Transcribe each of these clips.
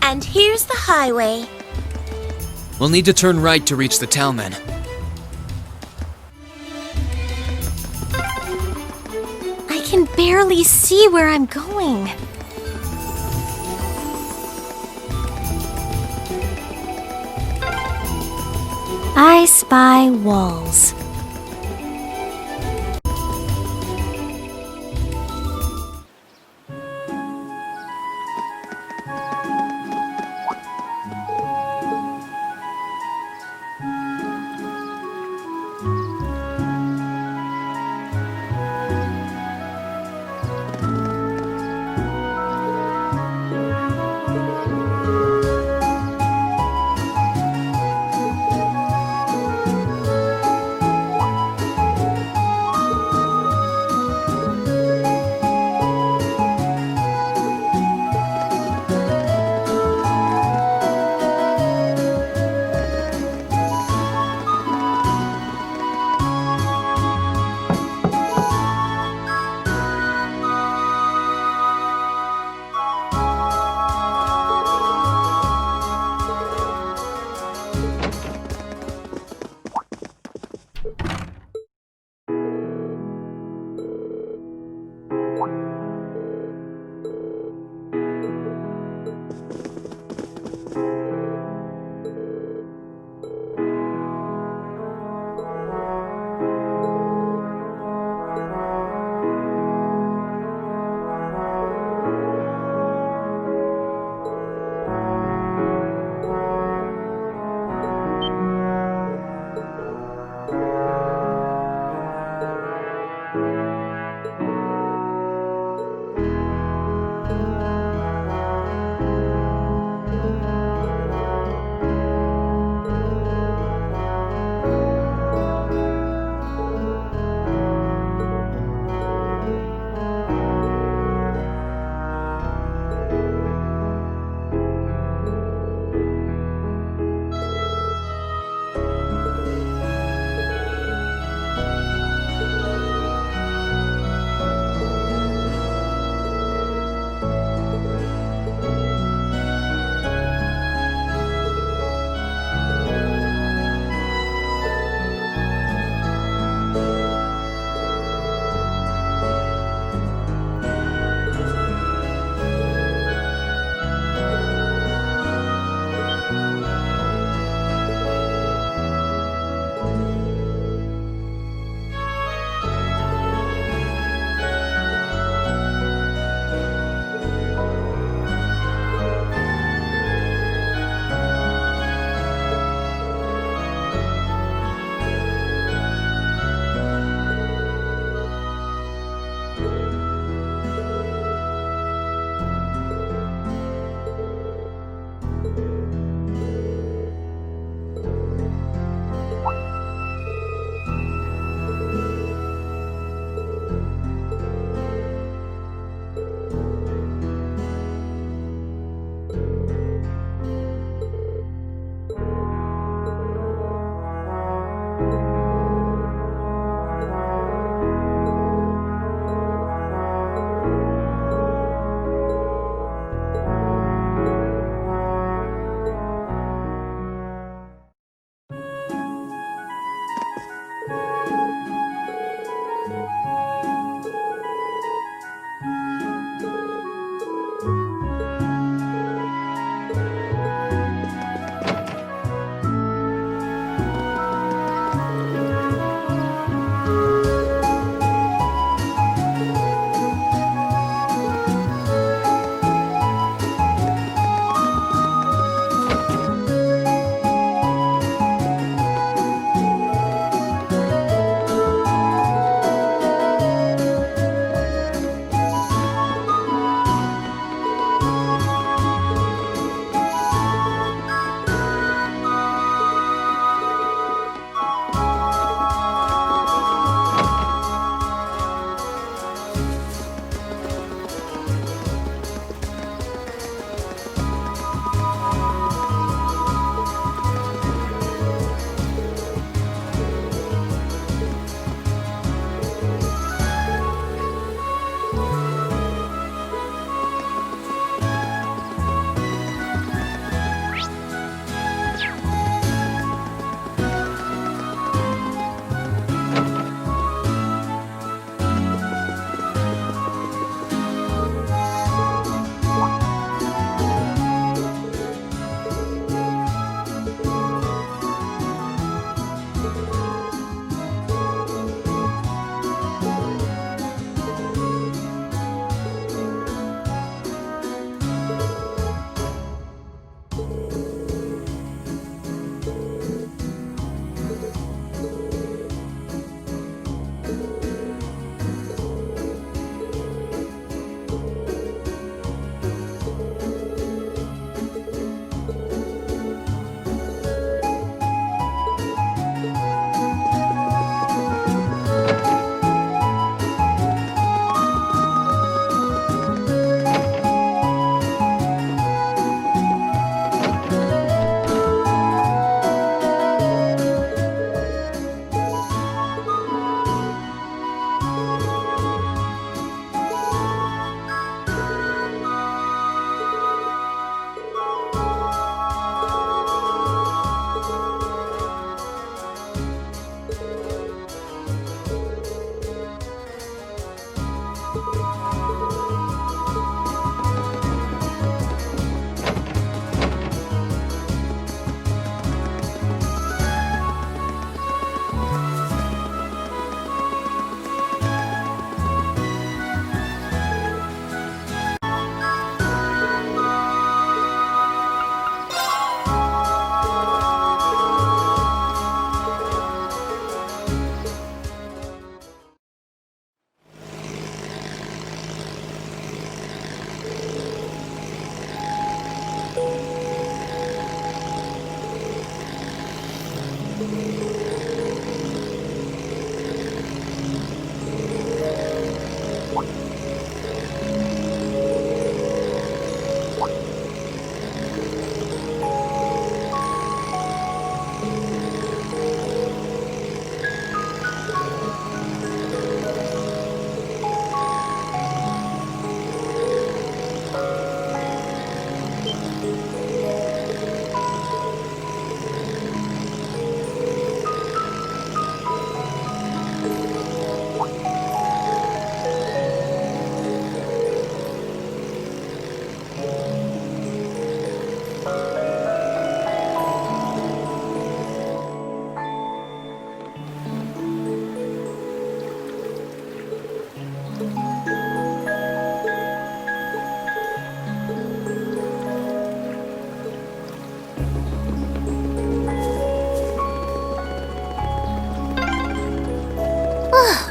And here's the highway. We'll need to turn right to reach the town then. I can barely see where I'm going. I spy walls.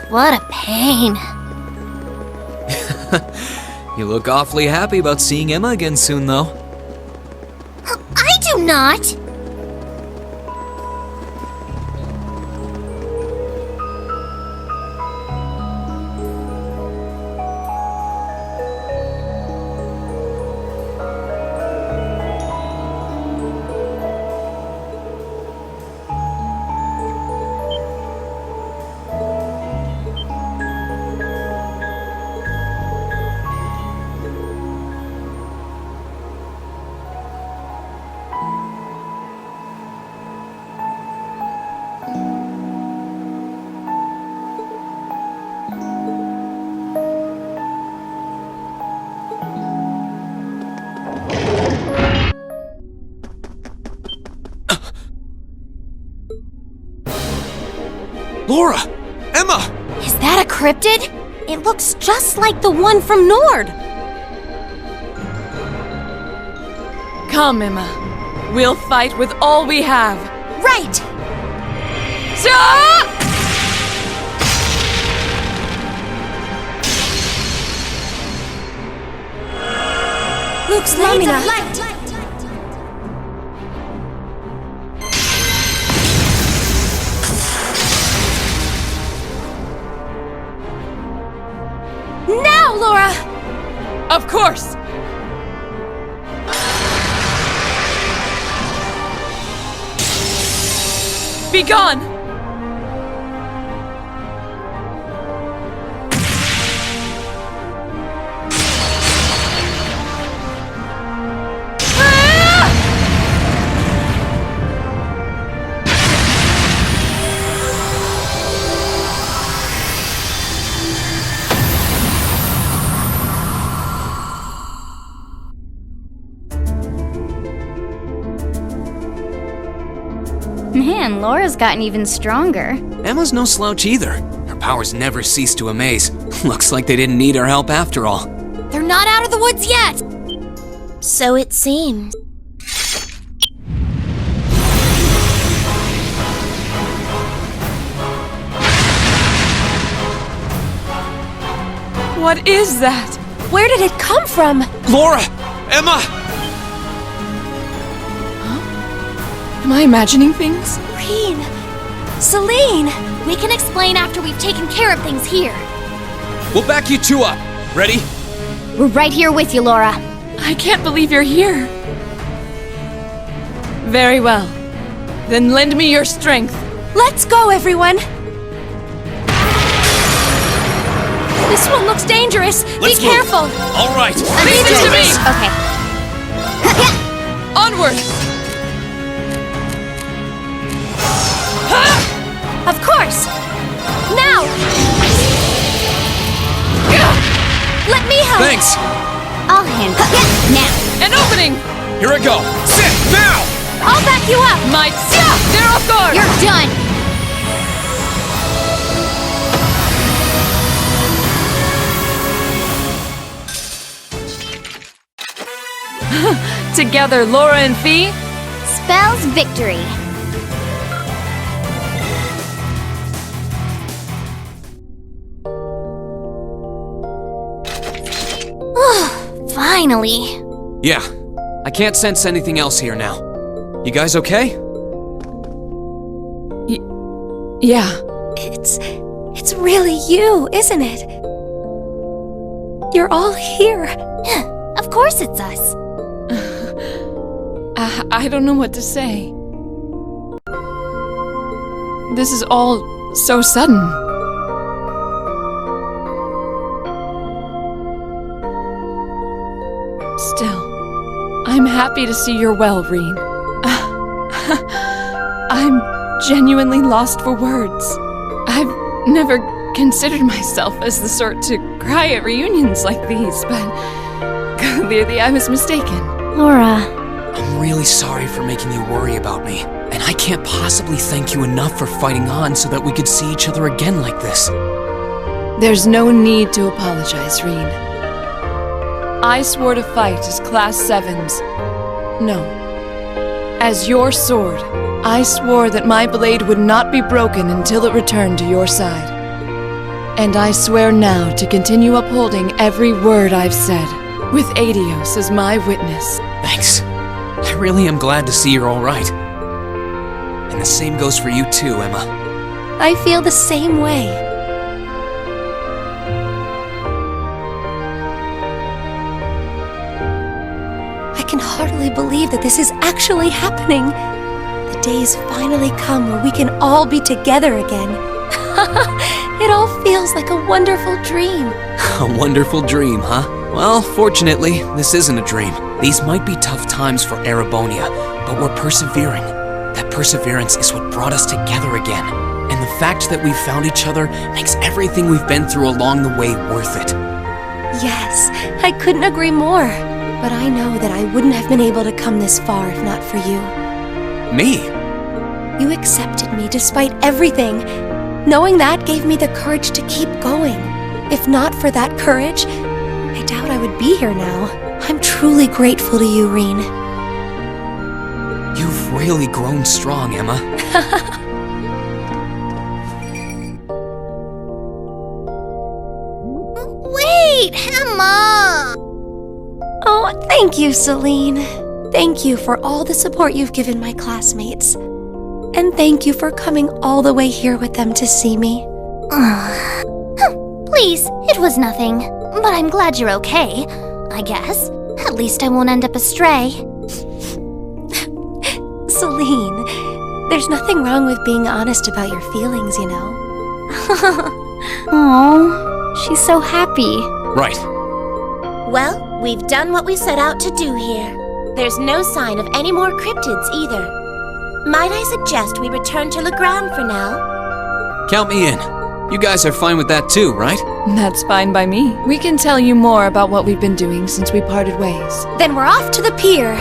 What a pain. You look awfully happy about seeing Emma again soon, though. I do not! Laura! Emma! Is that a cryptid? It looks just like the one from Nord. Come, Emma. We'll fight with all we have. Right! Stop! Luke's Lamina. Now, Laura! Of course! Be gone! Man, Laura's gotten even stronger. Emma's no slouch either. Her powers never cease to amaze. Looks like they didn't need our help after all. They're not out of the woods yet! So it seems. What is that? Where did it come from? Laura! Emma! Am I imagining things? Reen! Celine! We can explain after we've taken care of things here. We'll back you two up. Ready? We're right here with you, Laura. I can't believe you're here. Very well. Then lend me your strength. Let's go, everyone! This one looks dangerous. Let's Be move. careful! All right. Leave it to me! Okay. Onward! Of course! Now! Let me help! Thanks. I'll handle it. Now. An opening! Here I go. Sit now! I'll back you up! Might they're off guard! You're done. Together, Laura and Fee. Spells victory. Finally. Yeah. I can't sense anything else here now. You guys okay? Yeah. It's really you, isn't it? You're all here. Of course it's us. I don't know what to say. This is all so sudden. Still, I'm happy to see you're well, Reen. I'm genuinely lost for words. I've never considered myself as the sort to cry at reunions like these, but clearly I was mistaken. Laura. I'm really sorry for making you worry about me. And I can't possibly thank you enough for fighting on so that we could see each other again like this. There's no need to apologize, Reen. I swore to fight as Class 7's. No. As your sword, I swore that my blade would not be broken until it returned to your side. And I swear now to continue upholding every word I've said, with Aidios as my witness. Thanks. I really am glad to see you're all right. And the same goes for you too, Emma. I feel the same way. I can hardly believe that this is actually happening. The day's finally come where we can all be together again. It all feels like a wonderful dream. A wonderful dream, huh? Well, fortunately, this isn't a dream. These might be tough times for Erebonia, but we're persevering. That perseverance is what brought us together again. And the fact that we've found each other makes everything we've been through along the way worth it. Yes, I couldn't agree more. But I know that I wouldn't have been able to come this far if not for you. Me? You accepted me despite everything. Knowing that gave me the courage to keep going. If not for that courage, I doubt I would be here now. I'm truly grateful to you, Reen. You've really grown strong, Emma. Wait, Emma! Oh, thank you, Celine. Thank you for all the support you've given my classmates. And thank you for coming all the way here with them to see me. Please, it was nothing. But I'm glad you're okay, I guess. At least I won't end up astray. Celine, there's nothing wrong with being honest about your feelings, you know. Oh, she's so happy. Right. Well, we've done what we set out to do here. There's no sign of any more cryptids either. Might I suggest we return to Legrand for now? Count me in. You guys are fine with that too, right? That's fine by me. We can tell you more about what we've been doing since we parted ways. Then we're off to the pier.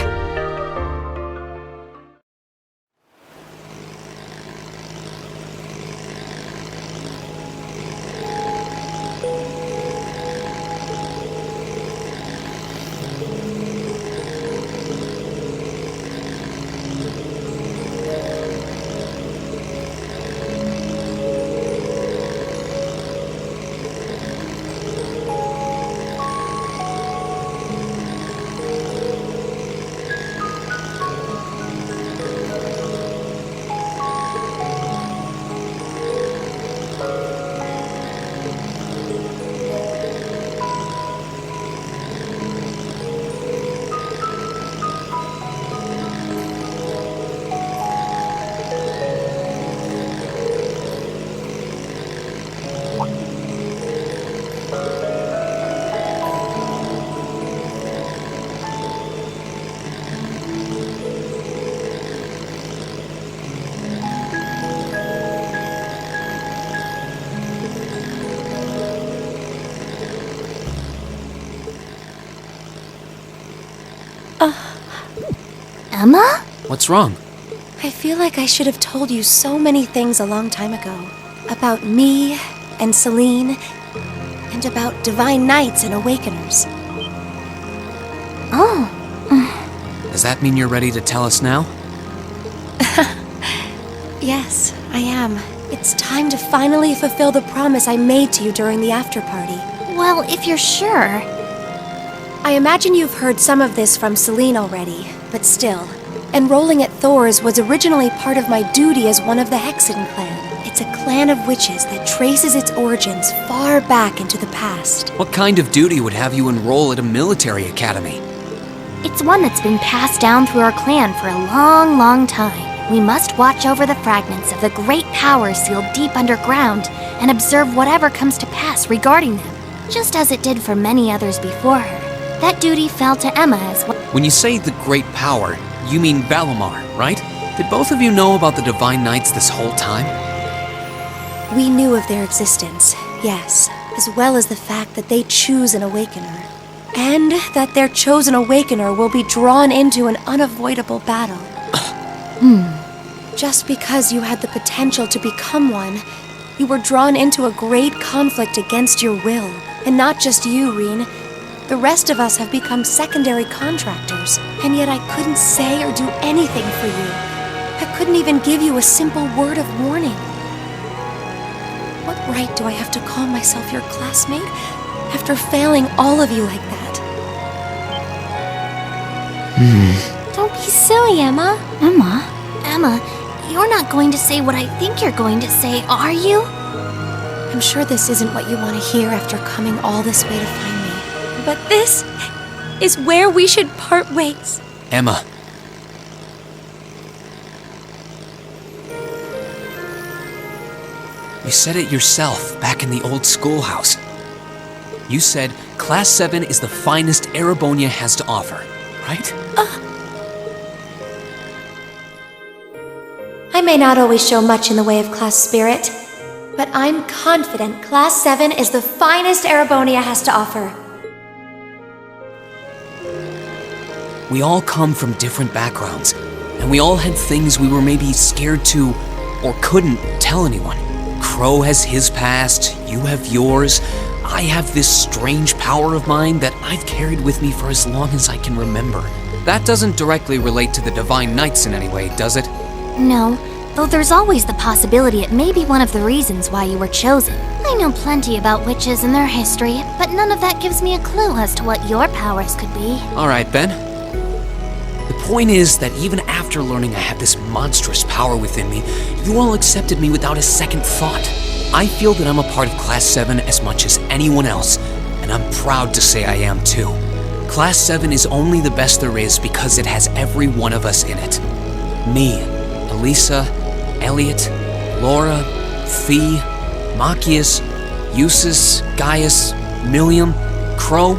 Emma? What's wrong? I feel like I should have told you so many things a long time ago. About me and Celine, and about Divine Knights and Awakeners. Oh, Does that mean you're ready to tell us now? Yes, I am. It's time to finally fulfill the promise I made to you during the after party. well, if you're sure. I imagine you've heard some of this from Celine already, but still. Enrolling at Thor's was originally part of my duty as one of the Hexen clan. It's a clan of witches that traces its origins far back into the past. What kind of duty would have you enroll at a military academy? It's one that's been passed down through our clan for a long, long time. We must watch over the fragments of the great power sealed deep underground and observe whatever comes to pass regarding them, just as it did for many others before her. That duty fell to Emma as well. When you say the great power, you mean Valimar, right? Did both of you know about the Divine Knights this whole time? We knew of their existence, yes, as well as the fact that they choose an Awakener. And that their chosen Awakener will be drawn into an unavoidable battle. Just because you had the potential to become one, you were drawn into a great conflict against your will. And not just you, Reen. The rest of us have become secondary contractors, and yet I couldn't say or do anything for you. I couldn't even give you a simple word of warning. What right do I have to call myself your classmate after failing all of you like that? Don't be silly, Emma. Emma, you're not going to say what I think you're going to say, are you? I'm sure this isn't what you want to hear after coming all this way to find me. But this is where we should part ways. Emma. You said it yourself back in the old schoolhouse. You said Class 7 is the finest Erebonia has to offer, right? I may not always show much in the way of class spirit, but I'm confident Class 7 is the finest Erebonia has to offer. We all come from different backgrounds, and we all had things we were maybe scared to or couldn't tell anyone. Crow has his past, you have yours, I have this strange power of mine that I've carried with me for as long as I can remember. That doesn't directly relate to the Divine Knights in any way, does it? No, though there's always the possibility it may be one of the reasons why you were chosen. I know plenty about witches and their history, but none of that gives me a clue as to what your powers could be. All right, Ben. The point is that even after learning I had this monstrous power within me, you all accepted me without a second thought. I feel that I'm a part of Class 7 as much as anyone else, and I'm proud to say I am too. Class 7 is only the best there is because it has every one of us in it. Me, Elisa, Elliot, Laura, Fee, Machias, Eustace, Gaius, Milliam, Crow,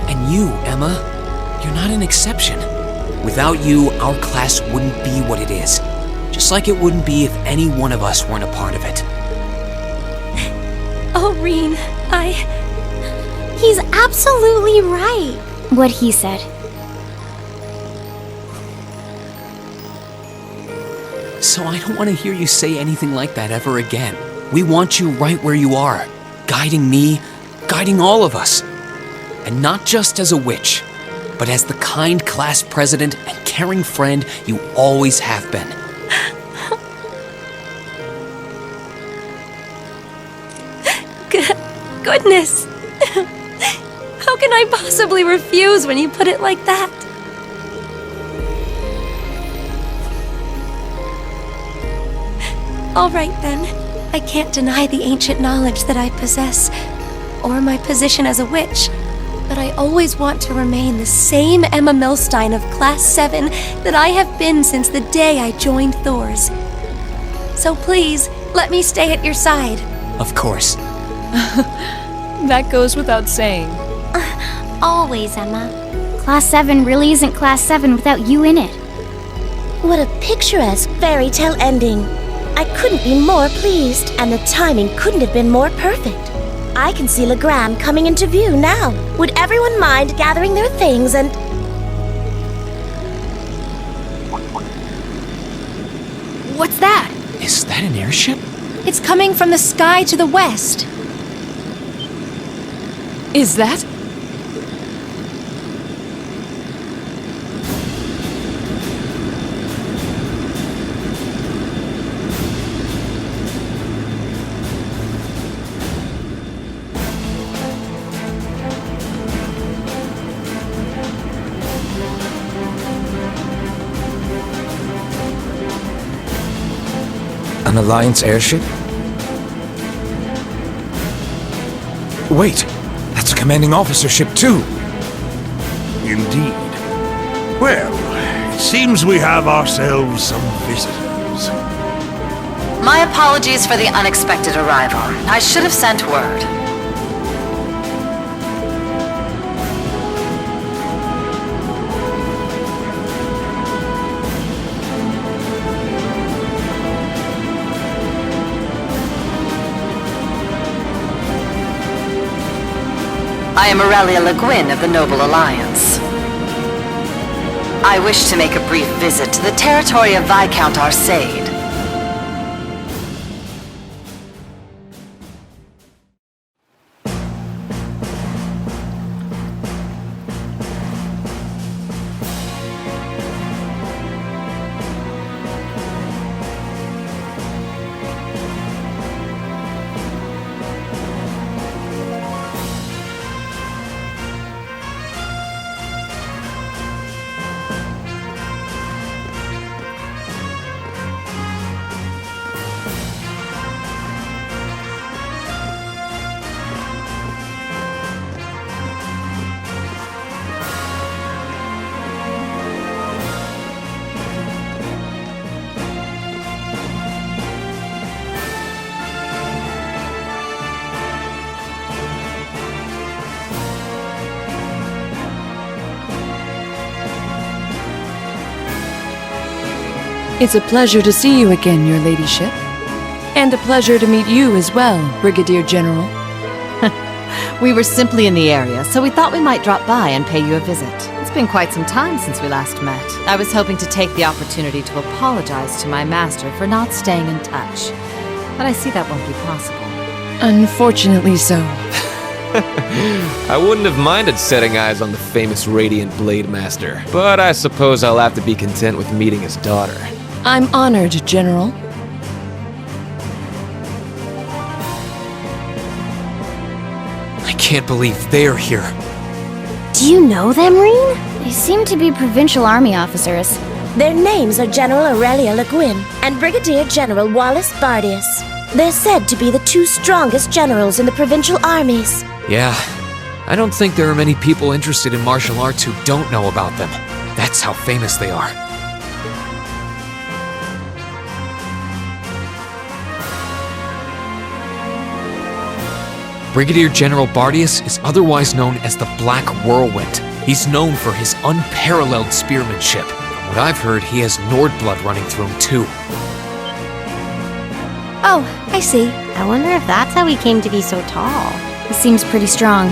and you, Emma. You're not an exception. Without you, our class wouldn't be what it is. Just like it wouldn't be if any one of us weren't a part of it. Oh, Reen, He's absolutely right. What he said. So I don't want to hear you say anything like that ever again. We want you right where you are, guiding me, guiding all of us. And not just as a witch, but as the kind class president and caring friend you always have been. Goodness! How can I possibly refuse when you put it like that? All right then. I can't deny the ancient knowledge that I possess, or my position as a witch, but I always want to remain the same Emma Milstein of Class 7 that I have been since the day I joined Thor's. So please, let me stay at your side. Of course. That goes without saying. Always, Emma. Class 7 really isn't Class 7 without you in it. What a picturesque fairy tale ending. I couldn't be more pleased, and the timing couldn't have been more perfect. I can see Legram coming into view now. Would everyone mind gathering their things and... What's that? Is that an airship? It's coming from the sky to the west. Is that? An Alliance airship? Wait, that's a commanding officer ship too. Indeed. Well, it seems we have ourselves some visitors. My apologies for the unexpected arrival. I should have sent word. I am Aurelia Le Guin of the Noble Alliance. I wish to make a brief visit to the territory of Viscount Arcade. It's a pleasure to see you again, your ladyship. And a pleasure to meet you as well, Brigadier General. We were simply in the area, so we thought we might drop by and pay you a visit. It's been quite some time since we last met. I was hoping to take the opportunity to apologize to my master for not staying in touch. But I see that won't be possible. Unfortunately so. I wouldn't have minded setting eyes on the famous Radiant Blade Master, but I suppose I'll have to be content with meeting his daughter. I'm honored, General. I can't believe they're here. Do you know them, Reen? They seem to be provincial army officers. Their names are General Aurelia Le Guin and Brigadier General Wallace Bardius. They're said to be the two strongest generals in the provincial armies. Yeah, I don't think there are many people interested in martial arts who don't know about them. That's how famous they are. Brigadier General Bardius is otherwise known as the Black Whirlwind. He's known for his unparalleled spearmanship. From what I've heard, he has Nord blood running through him too. Oh, I see. I wonder if that's how he came to be so tall. He seems pretty strong.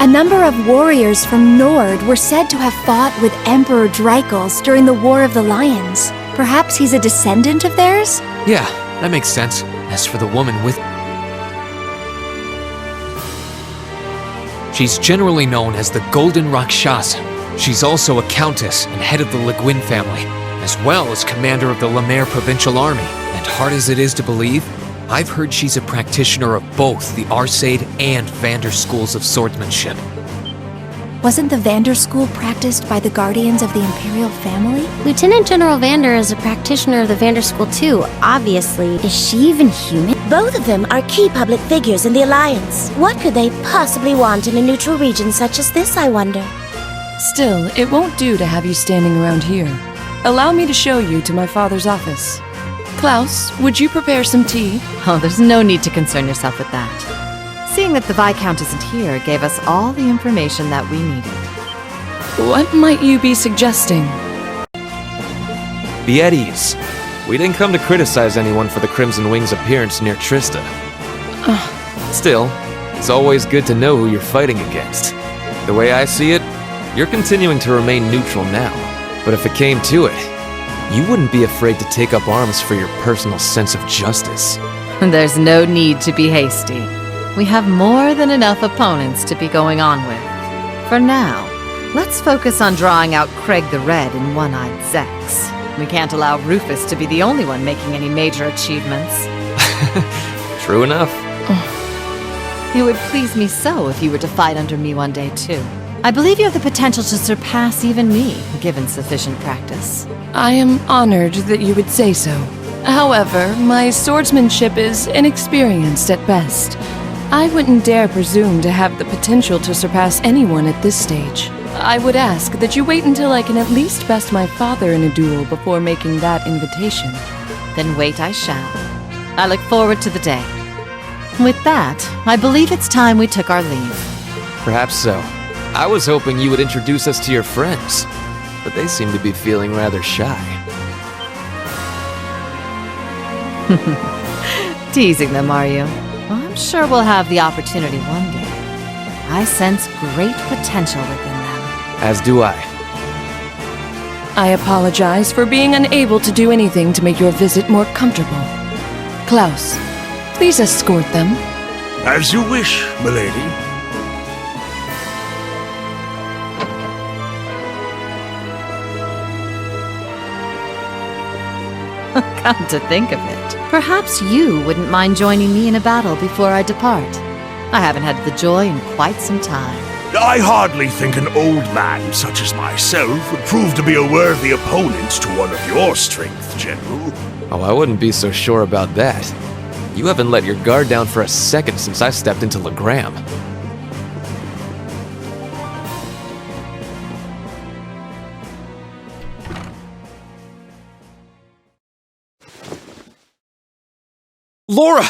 A number of warriors from Nord were said to have fought with Emperor Dreichels during the War of the Lions. Perhaps he's a descendant of theirs? Yeah, that makes sense. As for the woman with... She's generally known as the Golden Rakshasa. She's also a countess and head of the Le Guin family, as well as commander of the Le Maire Provincial Army. And hard as it is to believe, I've heard she's a practitioner of both the Arseid and Vander schools of swordsmanship. Wasn't the Vander school practiced by the guardians of the Imperial family? Lieutenant General Vander is a practitioner of the Vander School too, obviously. Is she even human? Both of them are key public figures in the Alliance. What could they possibly want in a neutral region such as this, I wonder? Still, it won't do to have you standing around here. Allow me to show you to my father's office. Klaus, would you prepare some tea? Oh, there's no need to concern yourself with that. Seeing that the Viscount isn't here gave us all the information that we needed. What might you be suggesting? Be at ease. We didn't come to criticize anyone for the Crimson Wing's appearance near Trista. Still, it's always good to know who you're fighting against. The way I see it, you're continuing to remain neutral now. But if it came to it, you wouldn't be afraid to take up arms for your personal sense of justice. There's no need to be hasty. We have more than enough opponents to be going on with. For now, let's focus on drawing out Craig the Red and One-Eyed Zex. We can't allow Rufus to be the only one making any major achievements. True enough. It would please me so if you were to fight under me one day, too. I believe you have the potential to surpass even me, given sufficient practice. I am honored that you would say so. However, my swordsmanship is inexperienced at best. I wouldn't dare presume to have the potential to surpass anyone at this stage. I would ask that you wait until I can at least best my father in a duel before making that invitation. Then wait I shall. I look forward to the day. With that, I believe it's time we took our leave. Perhaps so. I was hoping you would introduce us to your friends, but they seem to be feeling rather shy. Teasing them, are you? Well, I'm sure we'll have the opportunity one day. I sense great potential within them. As do I. I apologize for being unable to do anything to make your visit more comfortable. Klaus, please escort them. As you wish, milady. Come to think of it, perhaps you wouldn't mind joining me in a battle before I depart. I haven't had the joy in quite some time. I hardly think an old man such as myself would prove to be a worthy opponent to one of your strength, General. Oh, I wouldn't be so sure about that. You haven't let your guard down for a second since I stepped into Legram. Laura!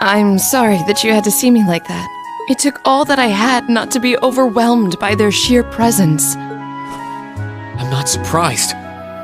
I'm sorry that you had to see me like that. It took all that I had not to be overwhelmed by their sheer presence. I'm not surprised.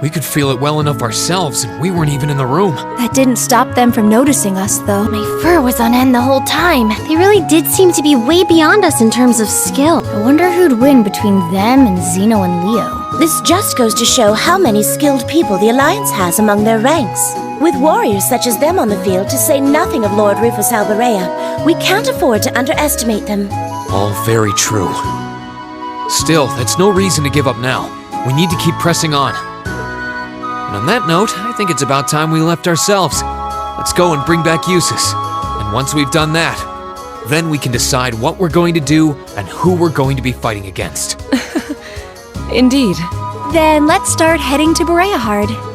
We could feel it well enough ourselves, and we weren't even in the room. That didn't stop them from noticing us, though. My fur was on end the whole time. They really did seem to be way beyond us in terms of skill. I wonder who'd win between them and Zeno and Leo. This just goes to show how many skilled people the Alliance has among their ranks. With warriors such as them on the field, to say nothing of Lord Rufus Alberea, we can't afford to underestimate them. All very true. Still, that's no reason to give up now. We need to keep pressing on. And on that note, I think it's about time we left ourselves. Let's go and bring back Eustace. And once we've done that, then we can decide what we're going to do and who we're going to be fighting against. Indeed. Then let's start heading to Bereahard.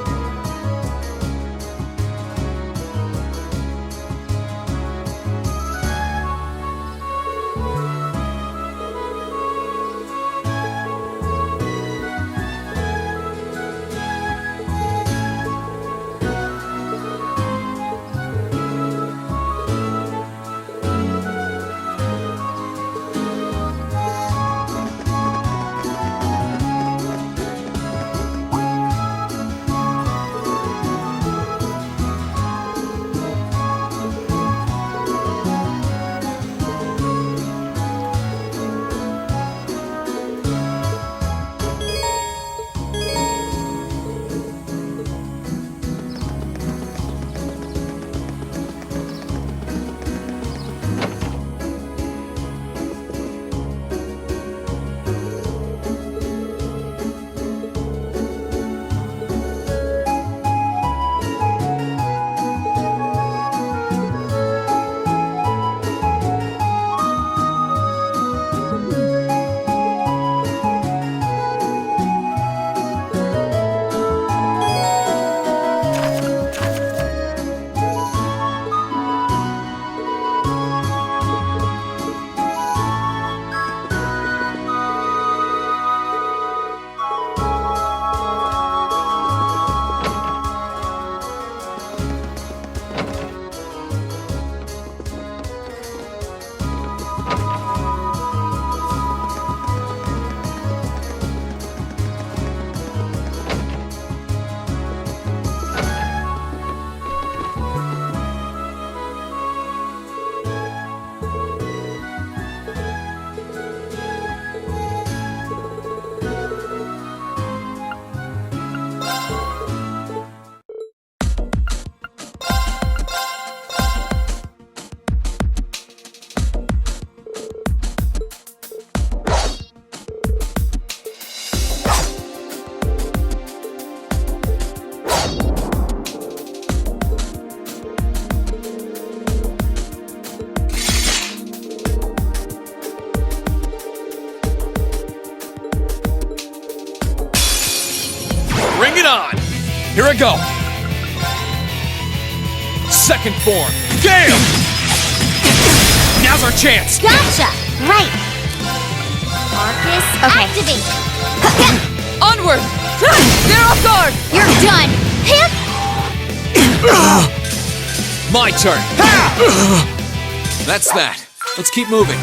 Bring it on! Here I go! Second form, Gale! Now's our chance! Gotcha! Right! Arcus, activate! Onward! They're off guard! You're done! Hip! My turn! That's that. Let's keep moving.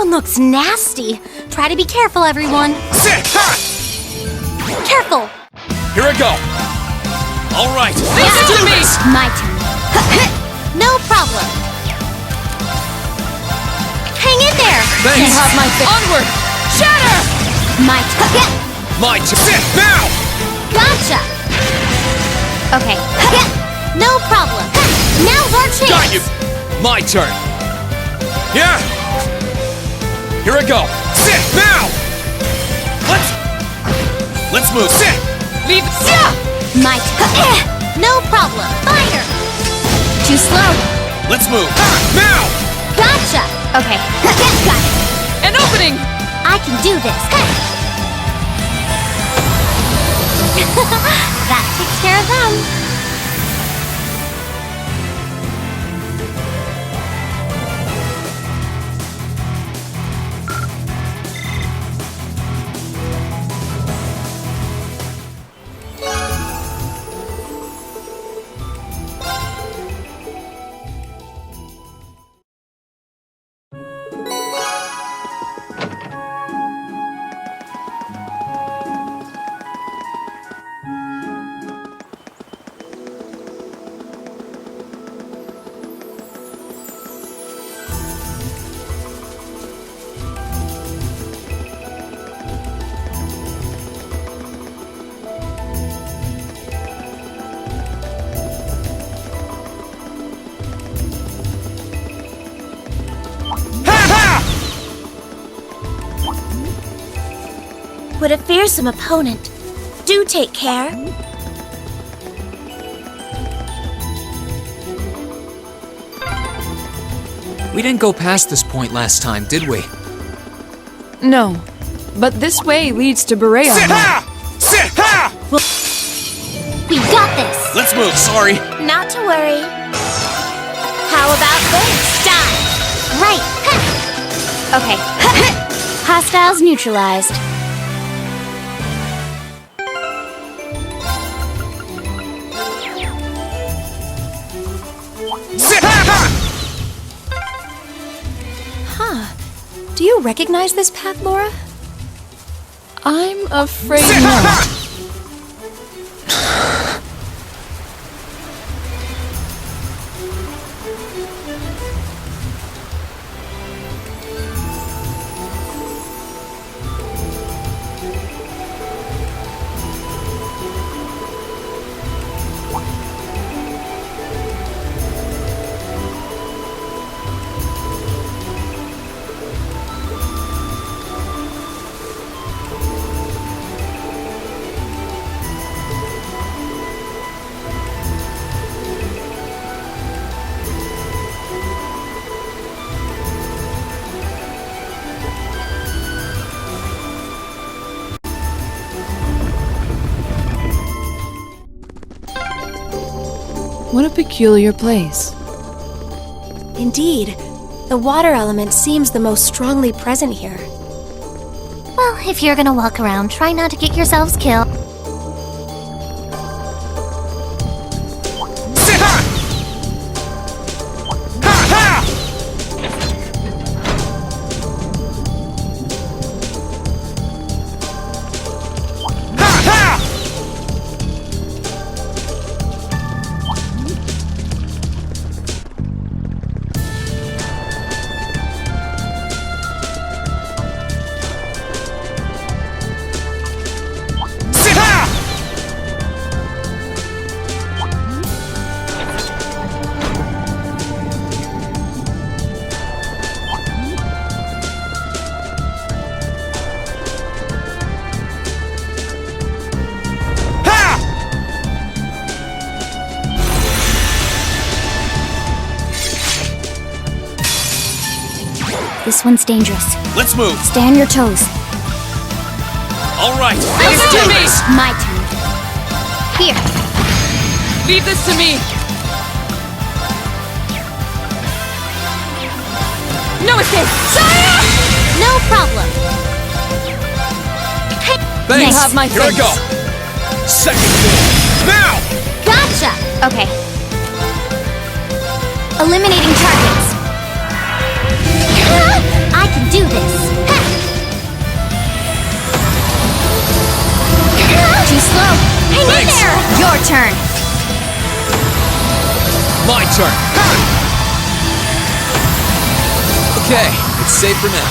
one looks nasty. Try to be careful, everyone. Sit! Ha! Careful! Here I go! Alright, Let's let's do this! My turn. No problem. Hang in there! Thanks! You have my fix. Onward! Shatter! My turn. My turn! Sit! Now! Gotcha! Okay. No problem. Now's our chance! Got you! My turn! Yeah! Here I go! Sit! Now! Let's move! Sit! Leave. My turn. No problem. Fire! Too slow. Let's move! Ha! Now! Gotcha! Okay. Got it. An opening! I can do this. That takes care of them. What a fearsome opponent. Do take care. We didn't go past this point last time, did we? No, but this way leads to Berea. Sit! Ha! Sit! Ha! We got this. Let's move! Sorry! Not to worry. How about this? Die! Right. Okay. Hostiles neutralized. Sit! Ha! Do you recognize this path, Laura? I'm afraid Sit! not. Ha! What a peculiar place. Indeed. The water element seems the most strongly present here. Well, if you're gonna walk around, try not to get yourselves killed. Sit! Ha! Ha! Ha! Ha! Ha! Sit! Ha! Ha! This one's dangerous. Let's move! Stay on your toes. All right, Leave let's it do to me! this! My turn. Here. Leave this to me! No escape! Sire! No problem. Thanks! You have my Here I thanks. go! Second floor! Now! Gotcha. Okay. Eliminating targets. I can do this! Ha! Too slow! Hang in there! Your turn! My turn. Okay, it's safe for now.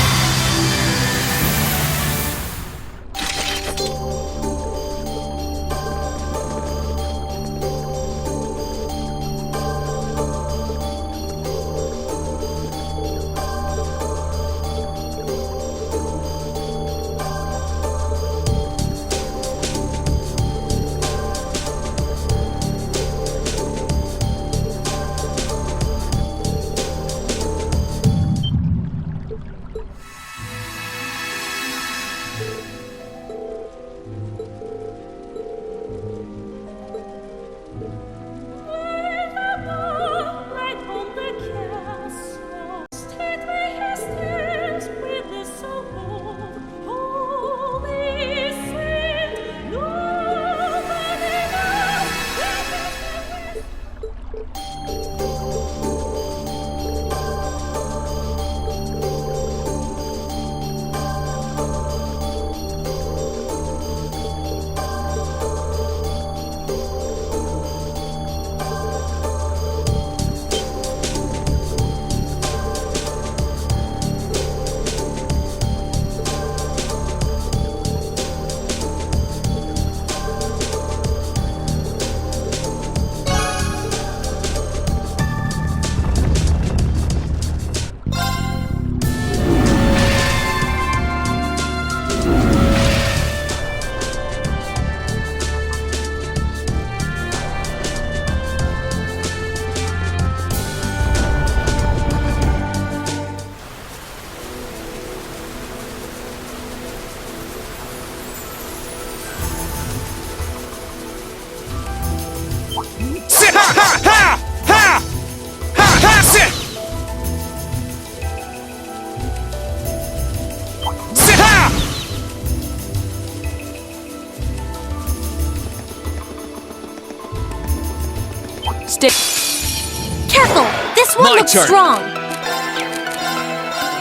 Careful! This one looks turn. strong!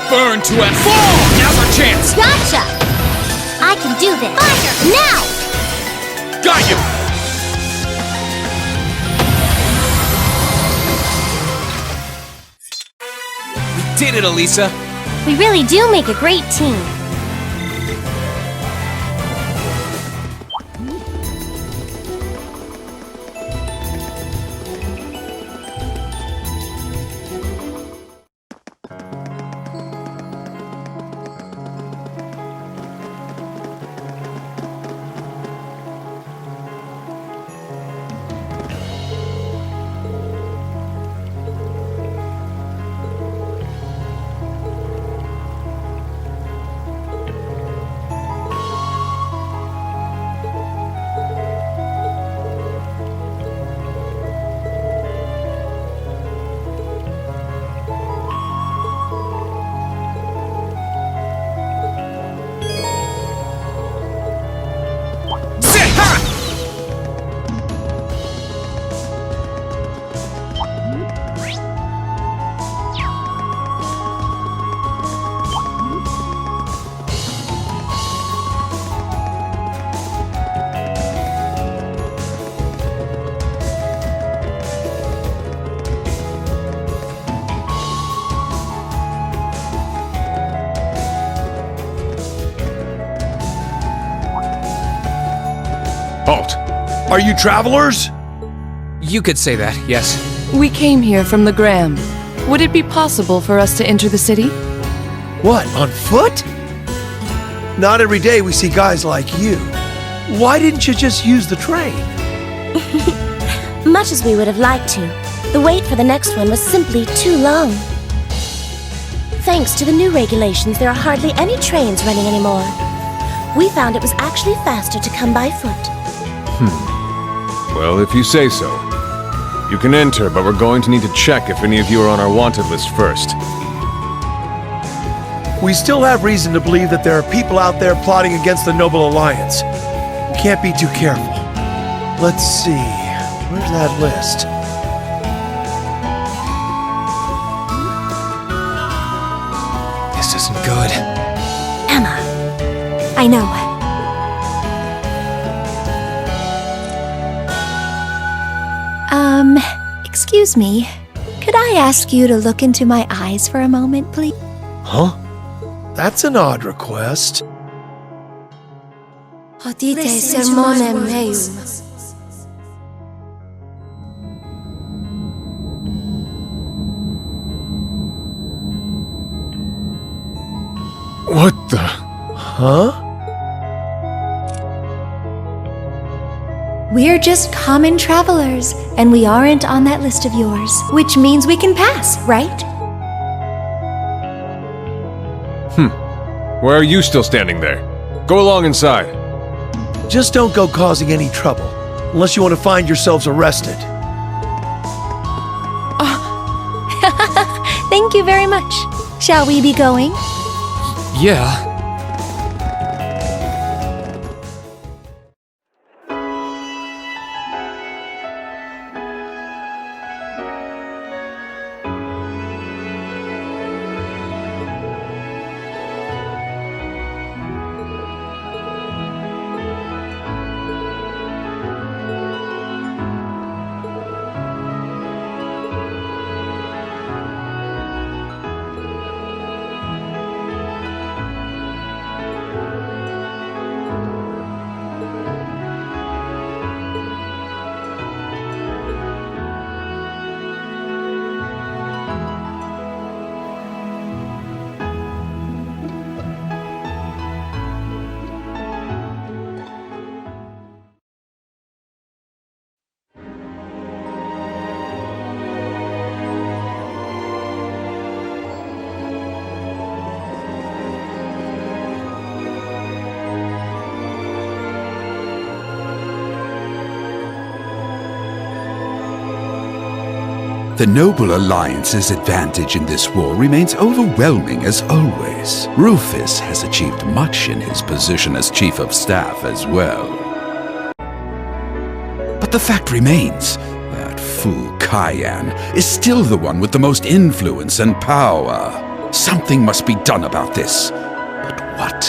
Burn to and fall! Now's our chance! Gotcha! I can do this! Fire! Now! Got you! We did it, Elisa! We really do make a great team. Halt! Are you travelers? You could say that, yes. We came here from the Gram. Would it be possible for us to enter the city? What, on foot? Not every day we see guys like you. Why didn't you just use the train? Much as we would have liked to, the wait for the next one was simply too long. Thanks to the new regulations, there are hardly any trains running anymore. We found it was actually faster to come by foot. Well, if you say so. You can enter, but we're going to need to check if any of you are on our wanted list first. We still have reason to believe that there are people out there plotting against the Noble Alliance. We can't be too careful. Let's see. Where's that list? This is Good. Emma, I know. Excuse me. Could I ask you to look into my eyes for a moment, please? Huh? That's an odd request. Hodite sermonem meum. What the? Huh? We're just common travelers, and we aren't on that list of yours, which means we can pass, right? Why are you still standing there? Go along inside. Just don't go causing any trouble, unless you want to find yourselves arrested. Thank you very much. Shall we be going? Yeah. The Noble Alliance's advantage in this war remains overwhelming as always. Rufus has achieved much in his position as Chief of Staff as well. But the fact remains, that fool Cayenne is still the one with the most influence and power. Something must be done about this. But what?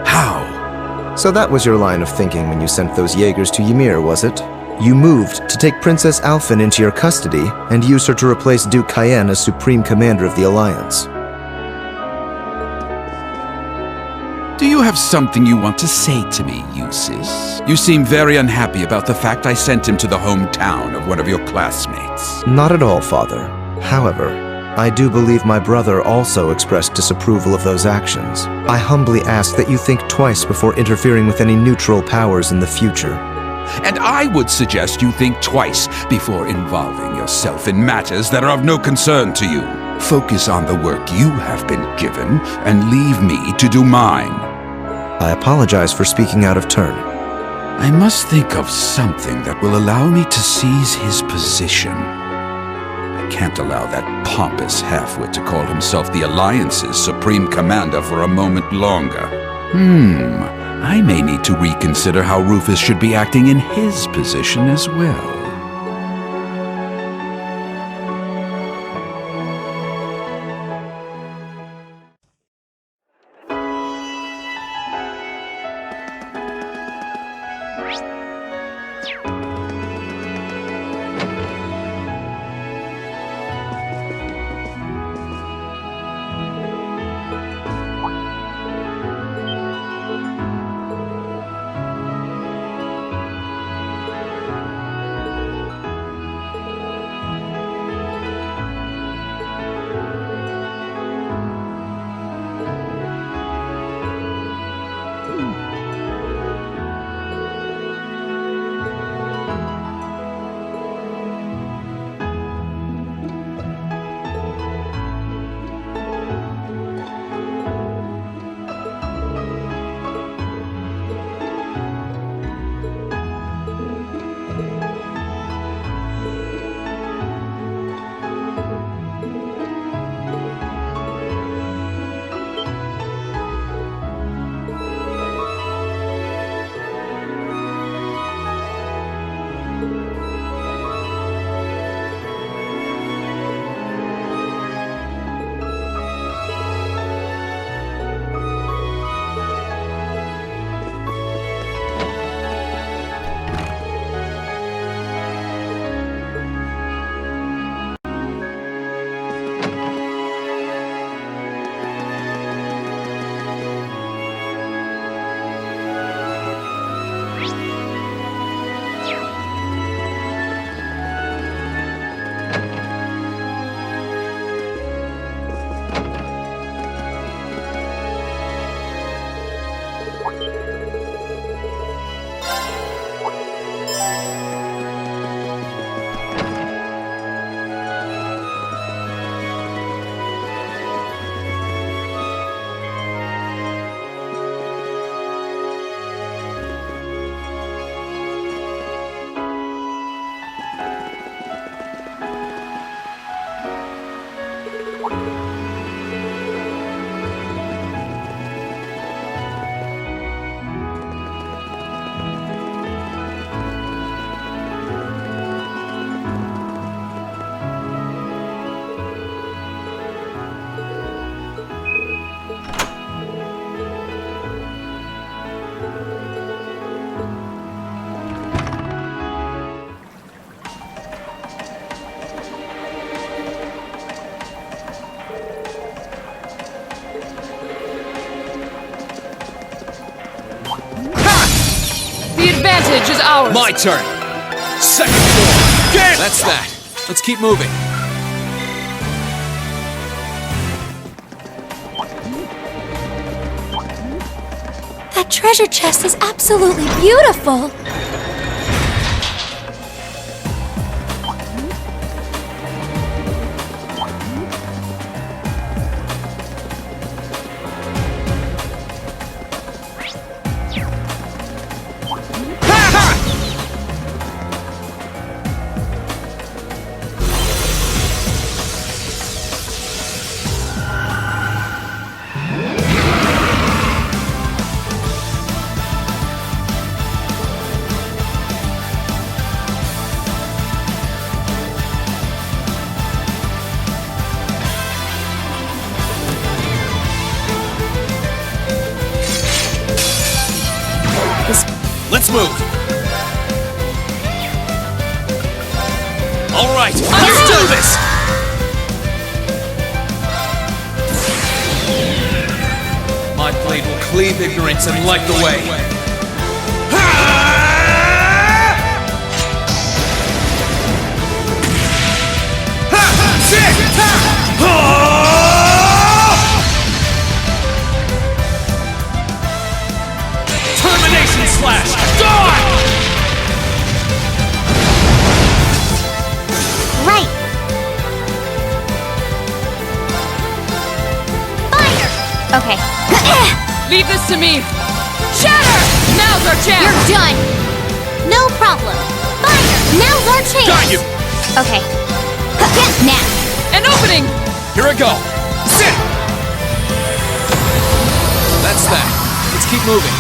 How? So that was your line of thinking when you sent those Jaegers to Ymir, was it? You moved to take Princess Alphen into your custody and use her to replace Duke Cayenne as Supreme Commander of the Alliance. Do you have something you want to say to me, Eustace? You seem very unhappy about the fact I sent him to the hometown of one of your classmates. Not at all, Father. However, I do believe my brother also expressed disapproval of those actions. I humbly ask that you think twice before interfering with any neutral powers in the future. And I would suggest you think twice before involving yourself in matters that are of no concern to you. Focus on the work you have been given and leave me to do mine. I apologize for speaking out of turn. I must think of something that will allow me to seize his position. I can't allow that pompous halfwit to call himself the Alliance's Supreme Commander for a moment longer. I may need to reconsider how Rufus should be acting in his position as well. The advantage is ours! My turn! Second floor! Get! That's that. Let's keep moving. That treasure chest is absolutely beautiful! Let's move! All right, let's do this! My blade will cleave ignorance and light the way. Termination slash! Die! Right! Fire! Okay. Leave this to me! Shatter! Now's our chance! You're done! No problem! Fire! Now's our chance! Got you! Okay. Now! An opening! Here I go! Sit! That's that. Let's keep moving.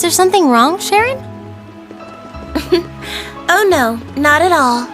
there something wrong, Sharon? Oh no, not at all.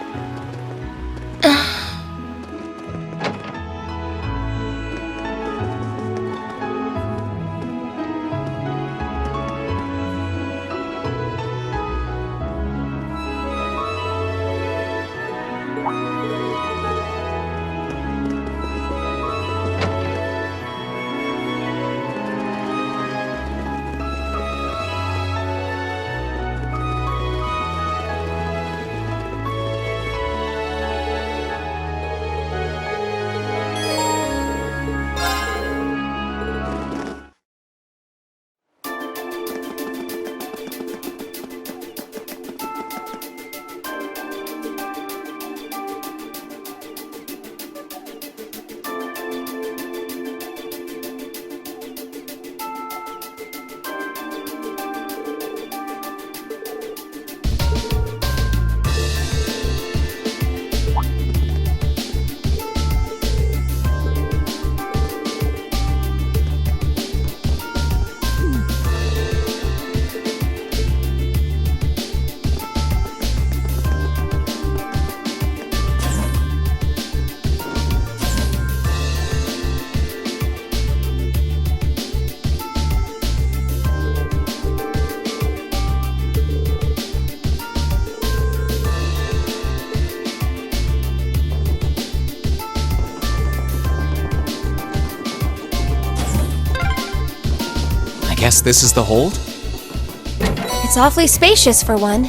I guess this is the hold? It's awfully spacious for one.